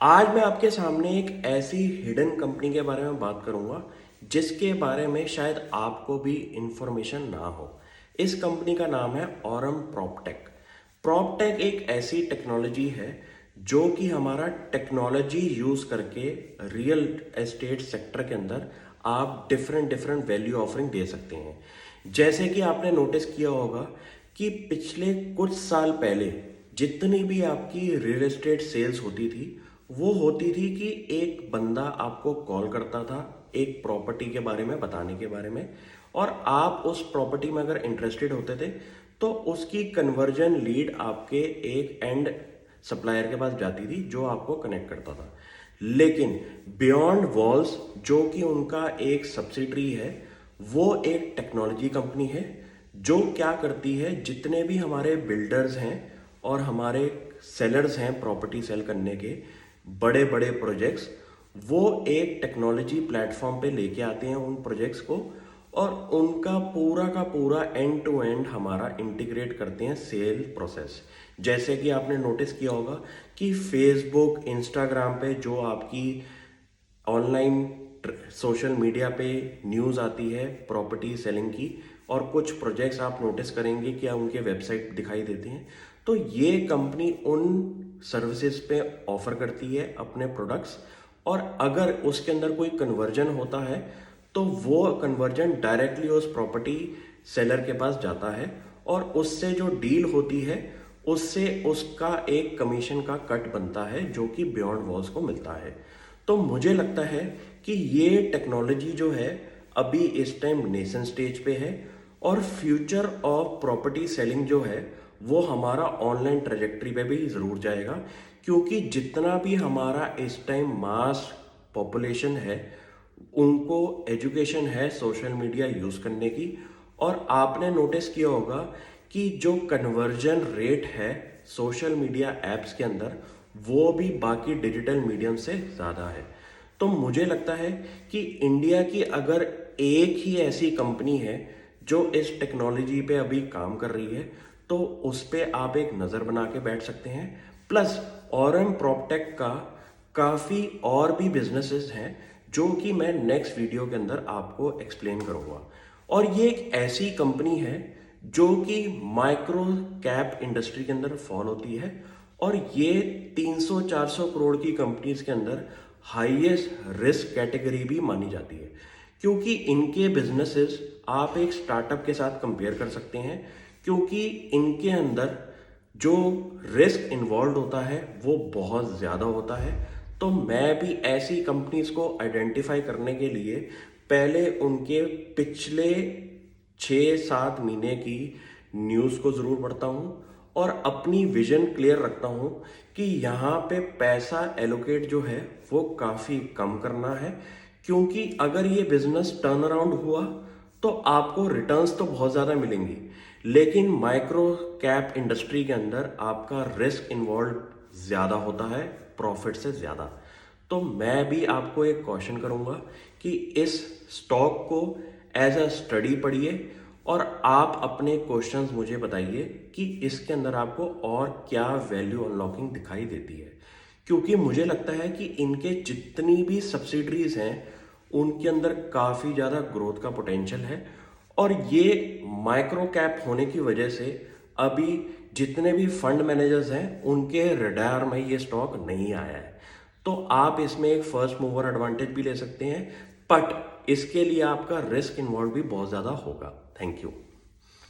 आज मैं आपके सामने एक ऐसी हिडन कंपनी के बारे में बात करूंगा जिसके बारे में शायद आपको भी इंफॉर्मेशन ना हो। इस कंपनी का नाम है ऑरम प्रॉपटेक। प्रॉपटेक एक ऐसी टेक्नोलॉजी है जो कि हमारा टेक्नोलॉजी यूज करके रियल एस्टेट सेक्टर के अंदर आप डिफरेंट डिफरेंट वैल्यू ऑफरिंग दे सकते हैं। जैसे कि आपने नोटिस किया होगा कि पिछले कुछ साल पहले जितनी भी आपकी रियल एस्टेट सेल्स होती थी वो होती थी कि एक बंदा आपको कॉल करता था एक प्रॉपर्टी के बारे में बताने के बारे में, और आप उस प्रॉपर्टी में अगर इंटरेस्टेड होते थे तो उसकी कन्वर्जन लीड आपके एक एंड सप्लायर के पास जाती थी जो आपको कनेक्ट करता था। लेकिन बियॉन्ड वॉल्स जो कि उनका एक सब्सिडरी है, वो एक टेक्नोलॉजी कंपनी है जो क्या करती है, जितने भी हमारे बिल्डर्स हैं और हमारे सेलर्स हैं प्रॉपर्टी सेल करने के बड़े बड़े प्रोजेक्ट्स, वो एक टेक्नोलॉजी प्लेटफॉर्म पे लेके आते हैं उन प्रोजेक्ट्स को, और उनका पूरा का पूरा एंड टू एंड हमारा इंटीग्रेट करते हैं सेल प्रोसेस। जैसे कि आपने नोटिस किया होगा कि फेसबुक इंस्टाग्राम पे जो आपकी ऑनलाइन सोशल मीडिया पे न्यूज़ आती है प्रॉपर्टी सेलिंग की, और कुछ प्रोजेक्ट्स आप नोटिस करेंगे कि उनके वेबसाइट दिखाई देते हैं, तो ये कंपनी उन सर्विसेज पे ऑफर करती है अपने प्रोडक्ट्स। और अगर उसके अंदर कोई कन्वर्जन होता है तो वो कन्वर्जन डायरेक्टली उस प्रॉपर्टी सेलर के पास जाता है, और उससे जो डील होती है उससे उसका एक कमीशन का कट बनता है जो कि बियॉन्ड वॉल्स को मिलता है। तो मुझे लगता है कि ये टेक्नोलॉजी जो है अभी इस टाइम नेशन स्टेज पे है, और फ्यूचर ऑफ प्रॉपर्टी सेलिंग जो है वो हमारा ऑनलाइन ट्रेजेक्ट्री पे भी ज़रूर जाएगा, क्योंकि जितना भी हमारा इस टाइम मास पॉपुलेशन है उनको एजुकेशन है सोशल मीडिया यूज़ करने की। और आपने नोटिस किया होगा कि जो कन्वर्जन रेट है सोशल मीडिया एप्स के अंदर वो भी बाकी डिजिटल मीडियम से ज़्यादा है। तो मुझे लगता है कि इंडिया की अगर एक ही ऐसी कंपनी है जो इस टेक्नोलॉजी पे अभी काम कर रही है तो उस पे आप एक नज़र बना के बैठ सकते हैं। प्लस ऑरम प्रॉपटेक का काफ़ी और भी बिजनेसेस हैं जो कि मैं नेक्स्ट वीडियो के अंदर आपको एक्सप्लेन करूँगा। और ये एक ऐसी कंपनी है जो कि माइक्रो कैप इंडस्ट्री के अंदर फॉल होती है, और ये 300-400 करोड़ की कंपनीज के अंदर हाईएस्ट रिस्क कैटेगरी भी मानी जाती है, क्योंकि इनके बिजनेसेस आप एक स्टार्टअप के साथ कंपेयर कर सकते हैं, क्योंकि इनके अंदर जो रिस्क इन्वॉल्व होता है वो बहुत ज़्यादा होता है। तो मैं भी ऐसी कंपनीज को आइडेंटिफाई करने के लिए पहले उनके पिछले 6-7 महीने की न्यूज़ को ज़रूर पढ़ता हूँ और अपनी विजन क्लियर रखता हूँ कि यहाँ पे पैसा एलोकेट जो है वो काफ़ी कम करना है, क्योंकि अगर ये बिजनेस टर्न अराउंड हुआ तो आपको रिटर्न्स तो बहुत ज़्यादा मिलेंगी, लेकिन माइक्रो कैप इंडस्ट्री के अंदर आपका रिस्क इन्वॉल्व ज़्यादा होता है प्रॉफिट से ज़्यादा। तो मैं भी आपको एक क्वेश्चन करूँगा कि इस स्टॉक को एज अ स्टडी पढ़िए और आप अपने क्वेश्चंस मुझे बताइए कि इसके अंदर आपको और क्या वैल्यू अनलॉकिंग दिखाई देती है, क्योंकि मुझे लगता है कि इनके जितनी भी सब्सिडरीज हैं उनके अंदर काफ़ी ज़्यादा ग्रोथ का पोटेंशियल है, और ये माइक्रो कैप होने की वजह से अभी जितने भी फंड मैनेजर्स हैं उनके रडार में ये स्टॉक नहीं आया है। तो आप इसमें एक फर्स्ट मूवर एडवांटेज भी ले सकते हैं, बट इसके लिए आपका रिस्क इन्वॉल्व भी बहुत ज़्यादा होगा। Thank you.